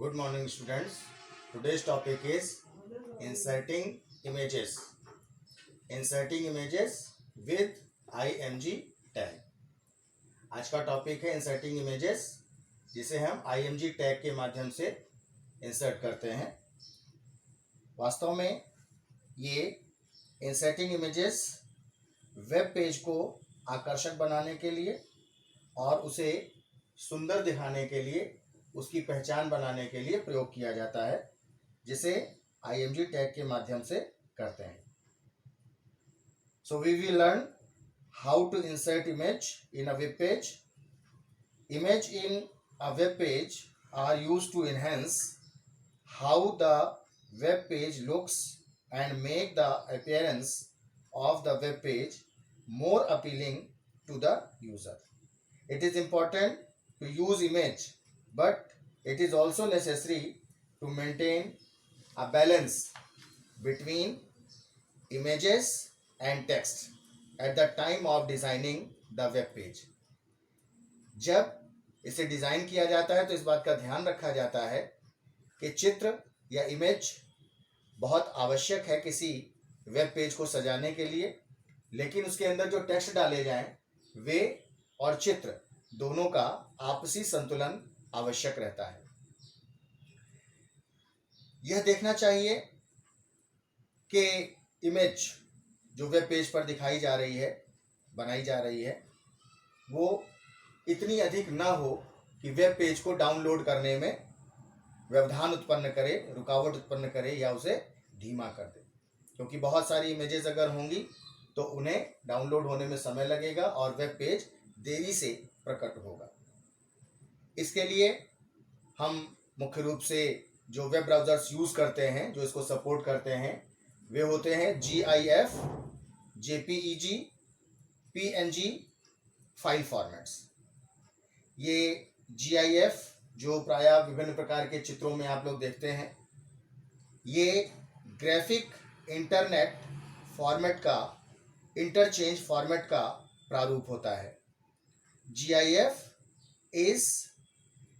Good morning, students. Today's topic is inserting images. Inserting images with IMG tag. आज का topic है inserting images, जिसे हम IMG tag के माध्यम से इंसर्ट करते हैं। वास्तव में ये इंसर्टिंग इमेजेस वेब पेज को आकर्षक बनाने के लिए और उसे सुंदर दिखाने के लिए, उसकी पहचान बनाने के लिए प्रयोग किया जाता है, जिसे IMG टैग के माध्यम से करते हैं। So we will learn how to insert image in a web page. Image in a web page are used to enhance how the web page looks and make the appearance of the web page more appealing to the user. It is important to use image, but it is also necessary to maintain a balance between images and text at the time of designing the web page. जब इसे design किया जाता है तो इस बात का ध्यान रखा जाता है कि चित्र या इमेज बहुत आवश्यक है किसी वेब पेज को सजाने के लिए, लेकिन उसके अंदर जो टेक्स्ट डाले जाएं वे और चित्र दोनों का आपसी संतुलन आवश्यक रहता है। यह देखना चाहिए कि इमेज जो वेब पेज पर दिखाई जा रही है, बनाई जा रही है, वो इतनी अधिक ना हो कि वेब पेज को डाउनलोड करने में व्यवधान उत्पन्न करे, रुकावट उत्पन्न करे या उसे धीमा कर दे। क्योंकि बहुत सारी इमेजेस अगर होंगी तो उन्हें डाउनलोड होने में समय लगेगा और वेब पेज देरी से प्रकट होगा। इसके लिए हम मुख्य रूप से जो वेब ब्राउज़र्स यूज़ करते हैं, जो इसको सपोर्ट करते हैं, वे होते हैं GIF, JPEG, PNG file formats. ये GIF जो प्रायः विभिन्न प्रकार के चित्रों में आप लोग देखते हैं, ये ग्राफिक इंटरनेट फॉर्मेट का, इंटरचेंज फॉर्मेट का प्रारूप होता है। GIF is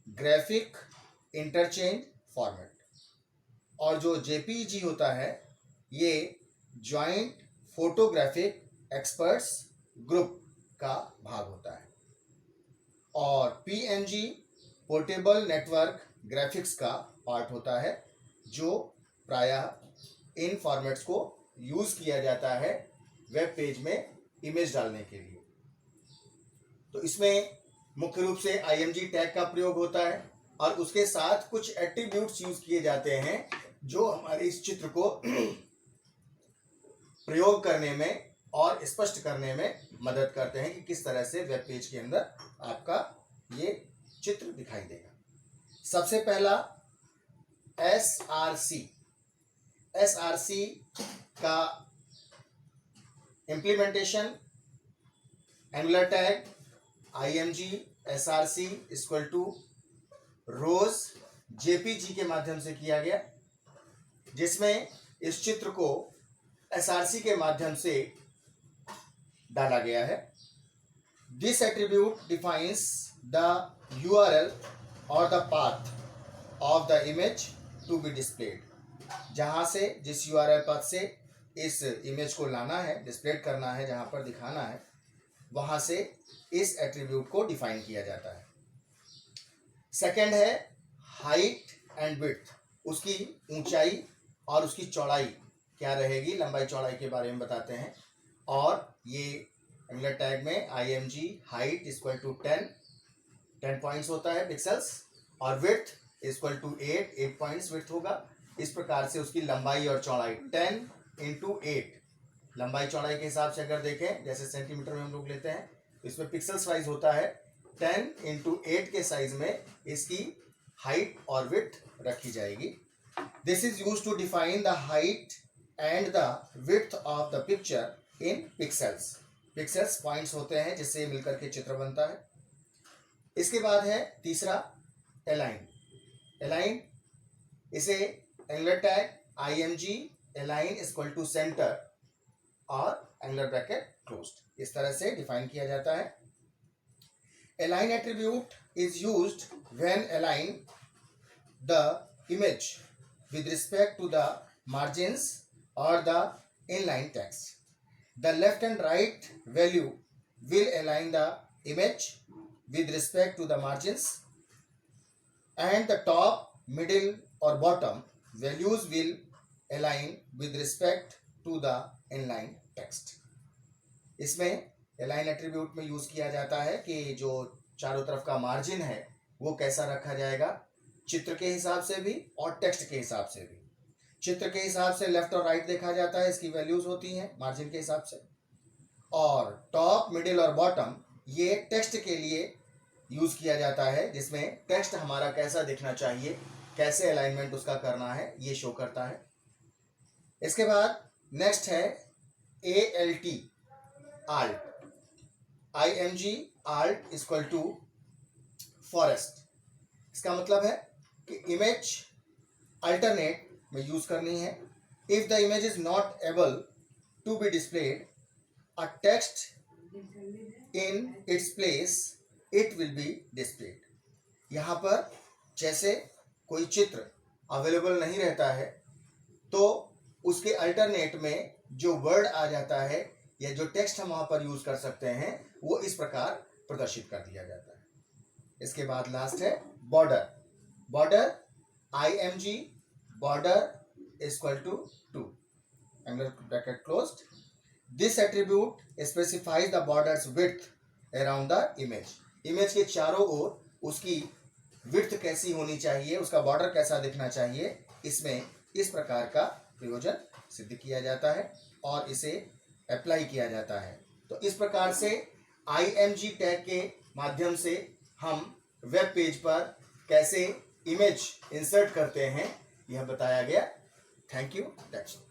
graphic interchange format, और जो JPEG होता है ये जॉइंट फोटोग्राफिक एक्सपर्ट्स ग्रुप का भाग होता है, और PNG पोर्टेबल नेटवर्क ग्राफिक्स का पार्ट होता है, जो प्रायः इन फॉर्मेट्स को यूज़ किया जाता है वेब पेज में इमेज डालने के लिए। तो इसमें मुख्य रूप से IMG टैग का प्रयोग होता है और उसके साथ कुछ एट्रीब्यूट्स यूज किए जाते हैं जो हमारे इस चित्र को प्रयोग करने में और स्पष्ट करने में मदद करते हैं कि किस तरह से वेब पेज के अंदर आपका ये चित्र दिखाई देगा। सबसे पहला SRC का implementation angular tag IMG SRC equal to rose JPG के माध्यम से किया गया, जिसमें इस चित्र को SRC के माध्यम से डाला गया है। This attribute defines the URL और the path of the image to be displayed. जहाँ से, जिस URL पाथ से इस इमेज को लाना है, डिस्प्ले करना है, जहाँ पर दिखाना है, वहाँ से इस एट्रीब्यूट को डिफाइन किया जाता है। सेकंड है हाइट एंड विड्थ, उसकी ऊंचाई और उसकी चौड़ाई क्या रहेगी, लंबाई चौड़ाई के बारे में बताते हैं। और ये एंगुलर टैग में IMG height equal to 10 points होता है पिक्सल्स, और width equal to 8 points width होगा। इस प्रकार से उसकी लंबाई और चौड़ाई 10 × 8, लंबाई चौड़ाई के हिसाब से अगर देखें, जैसे सेंटीमीटर में हम लोग लेते हैं, तो इसमें पिक्सल्स वाइज होता है। 10 × 8 के साइज में इसकी हाइट और विड्थ रखी जाएगी। This is used to define the height and the width of the picture in pixels. Pixels points होते हैं जिससे मिलकर के चित्र बनता है। इसके बाद है तीसरा अलाइन। इसे angular tag IMG align equal to centre और एंगुलर ब्रैकेट क्लोज्ड, इस तरह से डिफाइन किया जाता है। Align attribute is used when align the image with respect to the margins or the inline text. The left and right value will align the image with respect to the margins, and the top, middle or bottom values will align with respect to the inline text. इसमें align attribute में use किया जाता है कि जो चारों तरफ का मार्जिन है वो कैसा रखा जाएगा, चित्र के हिसाब से भी और टेक्स्ट के हिसाब से भी। चित्र के हिसाब से लेफ्ट और राइट देखा जाता है, इसकी वैल्यूज होती हैं मार्जिन के हिसाब से, और टॉप, मिडिल और बॉटम ये टेक्स्ट के लिए यूज किया जाता है, जिसमें टेक्स्ट हमारा कैसा दिखना चाहिए, कैसे अलाइनमेंट उसका करना है, ये शो करता है। इसके बाद नेक्स्ट है ALT, alt, IMG alt equal to forest. इसका मतलब है कि इमेज अल्टरनेट में यूज करनी है। If the image is not able to be displayed, a text in its place it will be displayed. यहाँ पर जैसे कोई चित्र अवेलेबल नहीं रहता है तो उसके अल्टरनेट में जो वर्ड आ जाता है या जो टेक्स्ट हम वहाँ पर यूज कर सकते हैं वो इस प्रकार प्रदर्शित कर दिया जाता है। इसके बाद लास्ट है border. Border IMG border equal to 2 angle bracket closed. This attribute specifies the borders width around the image. Image के चारों ओर उसकी विड्थ कैसी होनी चाहिए, उसका बॉर्डर कैसा दिखना चाहिए, इसमें इस प्रकार का प्रयोजन सिद्ध किया जाता है और इसे अप्लाई किया जाता है। तो इस प्रकार से IMG टैग के माध्यम से हम वेब पेज पर कैसे इमेज इंसर्ट करते हैं यह बताया गया। Thank you. That's all.